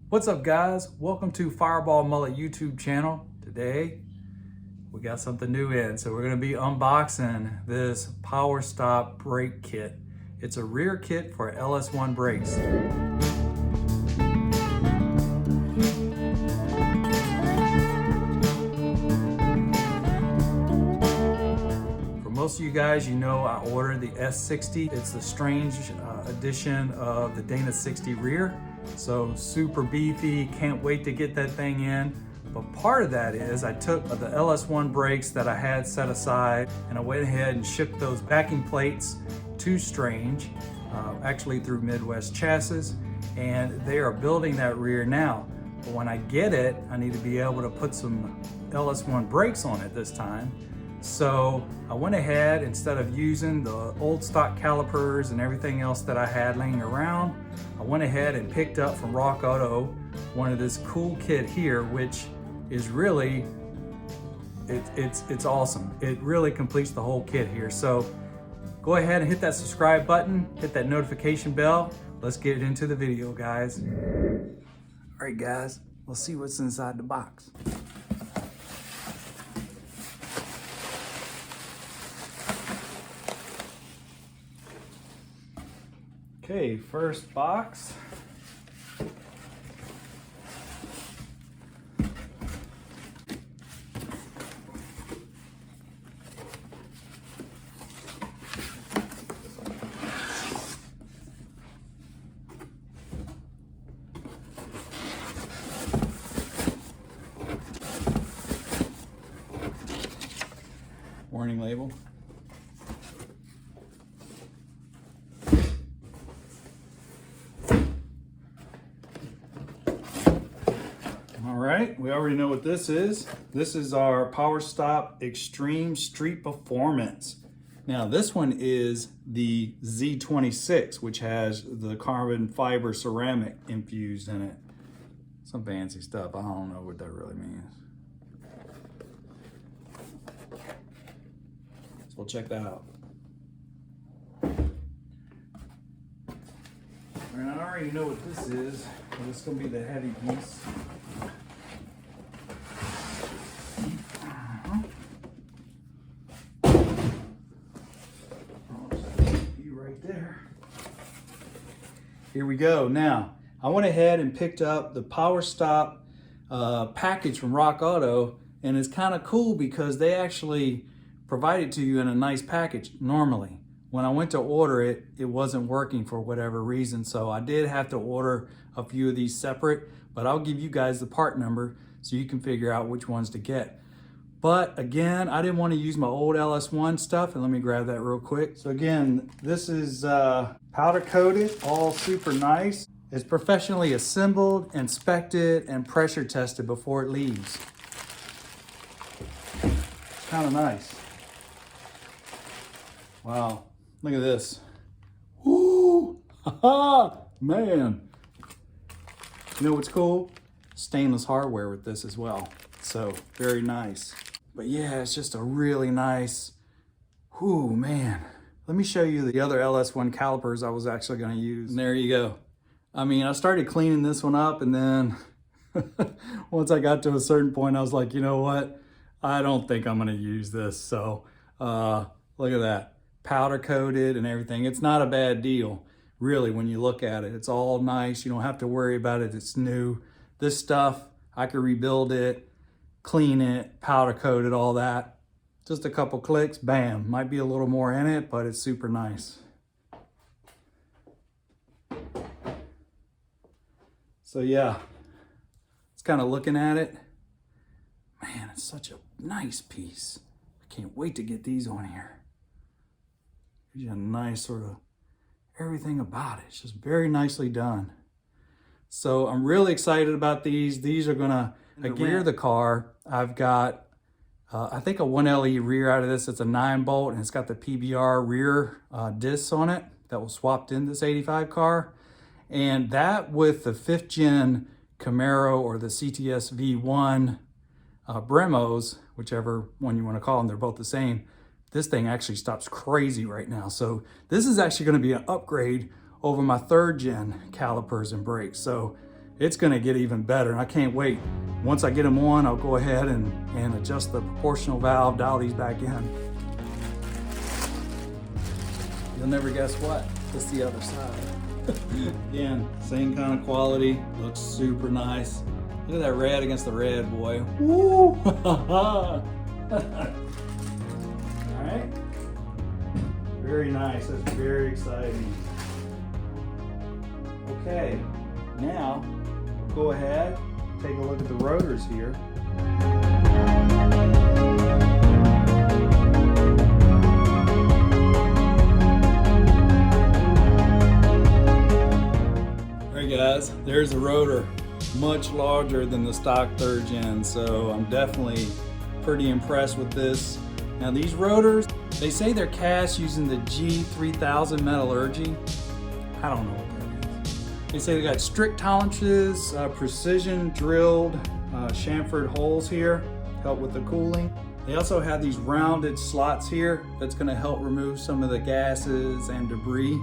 What's up, guys? Welcome to Fireball Mullet YouTube channel. Today we got something new in, so we're going to be unboxing this Powerstop brake kit. It's a rear kit for LS1 brakes. For most of you guys, you know I ordered the S60. It's the Strange edition of the Dana 60 rear. So super beefy, can't wait to get that thing in. But part of that is I took the LS1 brakes that I had set aside and I went ahead and shipped those backing plates to Strange, actually through Midwest Chassis, and they are building that rear now. But when I get it, I need to be able to put some LS1 brakes on it this time. So I went ahead, instead of using the old stock calipers and everything else that I had laying around, I went ahead and picked up from Rock Auto one of this cool kit here, which is really, it's awesome. It really completes the whole kit here. So go ahead and hit that subscribe button, hit that notification bell. Let's get into the video, guys. All right, guys, let's see what's inside the box. Okay, first box. Warning label. All right, we already know what this is. This is our Powerstop Extreme Street Performance. Now this one is the Z26, which has the carbon fiber ceramic infused in it. Some fancy stuff, I don't know what that really means. So we'll check that out. And I already know what this is. This is gonna be the heavy piece. Here we go. Now, I went ahead and picked up the Powerstop package from Rock Auto, and it's kind of cool because they actually provide it to you in a nice package normally. When I went to order it, it wasn't working for whatever reason, so I did have to order a few of these separate, but I'll give you guys the part number so you can figure out which ones to get. But again, I didn't want to use my old LS1 stuff, and let me grab that real quick. So again, this is powder coated, all super nice. It's professionally assembled, inspected, and pressure tested before it leaves. Kind of nice. Wow, look at this. Woo, ha, man. You know what's cool? Stainless hardware with this as well. So very nice. But yeah, it's just a really nice, whoo, man. Let me show you the other LS1 calipers I was actually gonna use. And there you go. I mean, I started cleaning this one up, and then once I got to a certain point, I was like, you know what? I don't think I'm gonna use this. So look at that, powder coated and everything. It's not a bad deal, really, when you look at it. It's all nice. You don't have to worry about it. It's new. This stuff, I could rebuild it, clean it, powder coat it, all that. Just a couple clicks, bam. Might be a little more in it, but it's super nice. So yeah, it's kind of looking at it. Man, it's such a nice piece. I can't wait to get these on here. Gives you a nice sort of everything about it. It's just very nicely done. So I'm really excited about these. These are gonna, the rear of the car, I've got, I think a 1LE rear out of this. It's a 9-bolt, and it's got the PBR rear discs on it that was swapped in this 85 car. And that with the 5th gen Camaro or the CTS V1 Bremos, whichever one you want to call them, they're both the same. This thing actually stops crazy right now. So this is actually going to be an upgrade over my 3rd gen calipers and brakes. So it's gonna get even better, and I can't wait. Once I get them on, I'll go ahead and adjust the proportional valve, dial these back in. You'll never guess what, it's the other side. Again, same kind of quality, looks super nice. Look at that red against the red, boy. Woo! All right, very nice, that's very exciting. Okay, now we'll go ahead, take a look at the rotors here. Guys, there's a rotor, much larger than the stock 3rd gen, so I'm definitely pretty impressed with this. Now these rotors, they say they're cast using the G3000 metallurgy. I don't know what that is. They say they got strict tolerances, precision drilled chamfered holes here, help with the cooling. They also have these rounded slots here that's going to help remove some of the gases and debris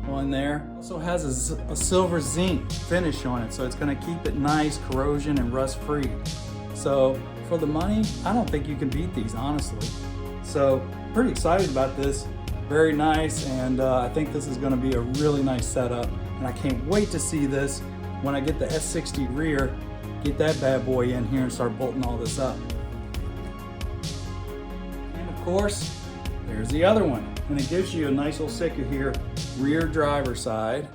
on there. Also has a silver zinc finish on it, so it's going to keep it nice, corrosion and rust free. So for the money, I don't think you can beat these, honestly. So pretty excited about this, very nice, and I think this is going to be a really nice setup, and I can't wait to see this when I get the S60 rear, get that bad boy in here and start bolting all this up. And of course, there's the other one, and it gives you a nice little sticker here, rear driver side,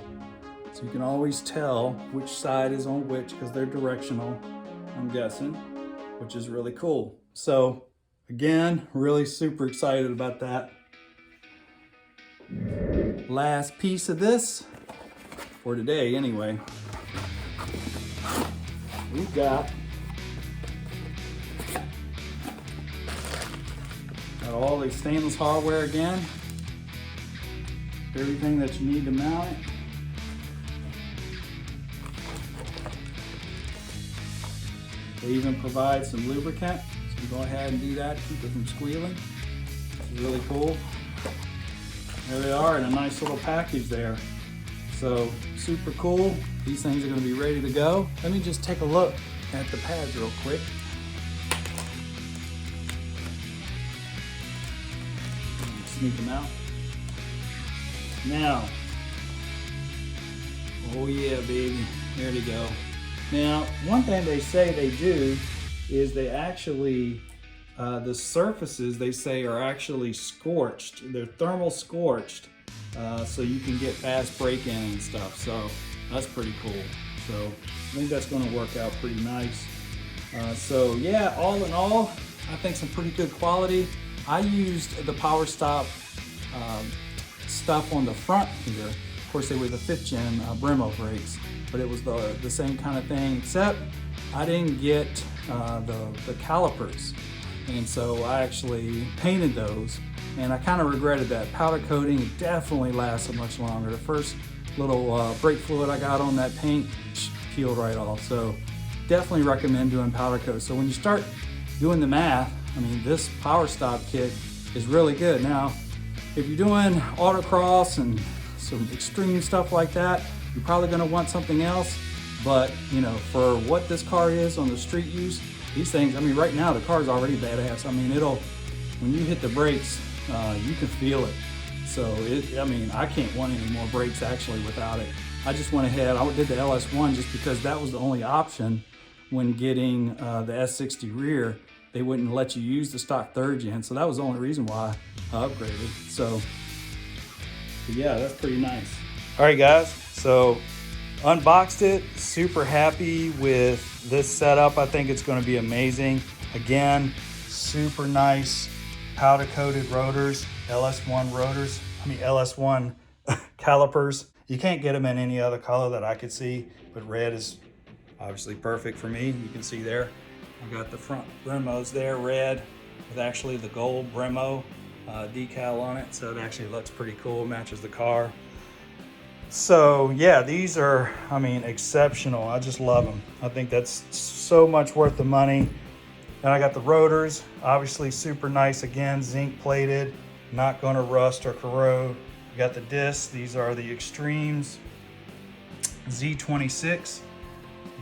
so you can always tell which side is on which because they're directional, I'm guessing, which is really cool. So again, really super excited about that. Last piece of this for today anyway, we've got all the stainless hardware again, everything that you need to mount it. They even provide some lubricant, so you go ahead and do that to keep it from squealing. It's really cool. There they are in a nice little package there. So super cool. These things are going to be ready to go. Let me just take a look at the pads real quick. Sneak them out. Now, oh yeah, baby, there they go. Now, one thing they say they do is they actually, the surfaces they say are actually scorched. They're thermal scorched, so you can get fast break-in and stuff. So that's pretty cool. So I think that's going to work out pretty nice. So yeah, all in all, I think some pretty good quality. I used the Powerstop stuff on the front here. Of course, they were the 5th gen Brembo brakes, but it was the same kind of thing, except I didn't get the calipers. And so I actually painted those, and I kind of regretted that. Powder coating definitely lasted much longer. The first little brake fluid I got on that paint peeled right off. So definitely recommend doing powder coat. So when you start doing the math, I mean, this Powerstop kit is really good. Now, if you're doing autocross and some extreme stuff like that, you're probably gonna want something else. But, you know, for what this car is on the street use, these things, I mean, right now the car's already badass. I mean, when you hit the brakes, you can feel it. So, I mean, I can't want any more brakes actually without it. I just went ahead, I did the LS1 just because that was the only option when getting the S60 rear. They wouldn't let you use the stock 3rd gen, so that was the only reason why I upgraded. So yeah, that's pretty nice. All right guys, so unboxed it, super happy with this setup. I think it's going to be amazing. Again, super nice powder coated rotors, LS1 rotors, LS1 calipers. You can't get them in any other color that I could see, but red is obviously perfect for me. You can see there I got the front Bremos there, red, with actually the gold Bremo decal on it. So it actually looks pretty cool, matches the car. So yeah, these are, I mean, exceptional. I just love them. I think that's so much worth the money. And I got the rotors, obviously super nice, again, zinc plated, not gonna rust or corrode. We got the discs, these are the Extremes Z26.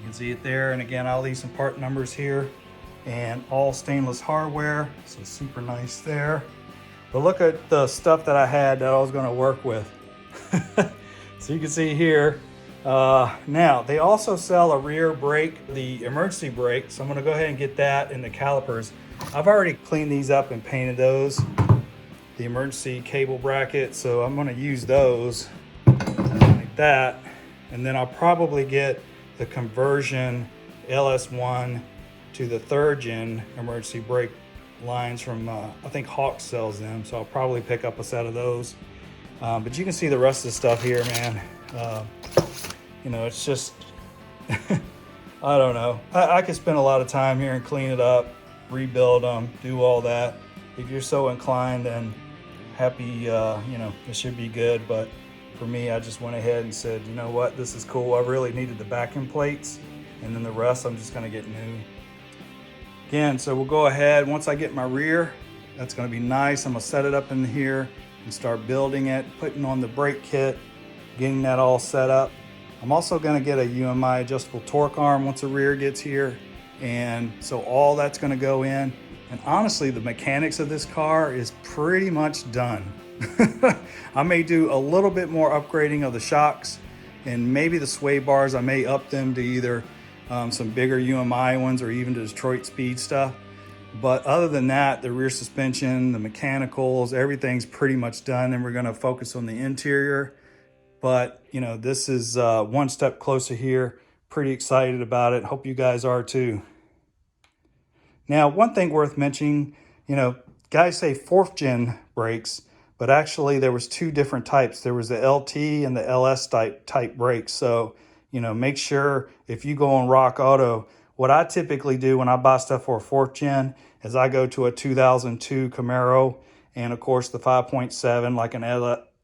can see it there. And again, I'll leave some part numbers here, and all stainless hardware, so super nice there. But look at the stuff that I had that I was going to work with. So you can see here, now they also sell a rear brake, the emergency brake. So I'm going to go ahead and get that and the calipers. I've already cleaned these up and painted those, the emergency cable bracket. So I'm going to use those like that. And then I'll probably get the conversion LS1 to the 3rd gen emergency brake lines from, I think Hawk sells them. So I'll probably pick up a set of those. But you can see the rest of the stuff here, man. You know, it's just, I don't know. I could spend a lot of time here and clean it up, rebuild them, do all that. If you're so inclined, then happy, you know, it should be good. But for me, I just went ahead and said, you know what, this is cool. I really needed the backing plates, and then the rest I'm just gonna get new. Again, so we'll go ahead, once I get my rear, that's gonna be nice. I'm gonna set it up in here and start building it, putting on the brake kit, getting that all set up. I'm also gonna get a UMI adjustable torque arm once the rear gets here. And so all that's gonna go in. And honestly, the mechanics of this car is pretty much done. I may do a little bit more upgrading of the shocks, and maybe the sway bars, I may up them to either some bigger UMI ones or even to Detroit Speed stuff. But other than that, the rear suspension, the mechanicals, everything's pretty much done, and we're gonna focus on the interior. But, you know, this is one step closer here. Pretty excited about it. Hope you guys are too. Now, one thing worth mentioning, you know, guys say 4th gen brakes, but actually there was 2 different types. There was the LT and the LS type brakes. So, you know, make sure if you go on Rock Auto, what I typically do when I buy stuff for a 4th gen is I go to a 2002 Camaro, and of course the 5.7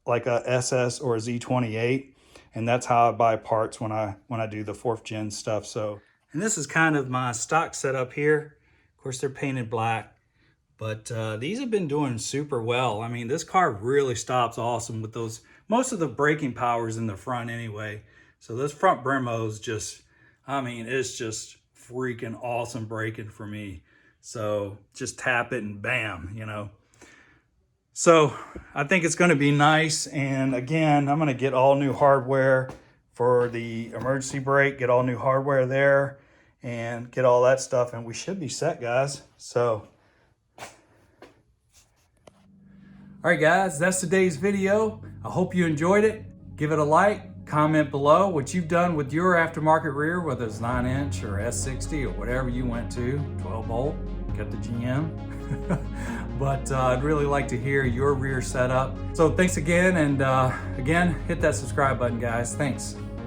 like a SS or a Z28, and that's how I buy parts when I do the 4th gen stuff. So, and this is kind of my stock setup here. Of course, they're painted black, but these have been doing super well. I mean, this car really stops awesome with those. Most of the braking power is in the front anyway. So this front Brembo's just, I mean, it's just freaking awesome braking for me. So just tap it and bam, you know. So I think it's going to be nice. And again, I'm going to get all new hardware for the emergency brake, get all new hardware there, and get all that stuff, and we should be set, guys. So, all right, guys, that's today's video. I hope you enjoyed it. Give it a like, comment below what you've done with your aftermarket rear, whether it's 9-inch or S60 or whatever you went to, 12 volt, got the GM. But I'd really like to hear your rear setup. So thanks again, and again, hit that subscribe button, guys. Thanks.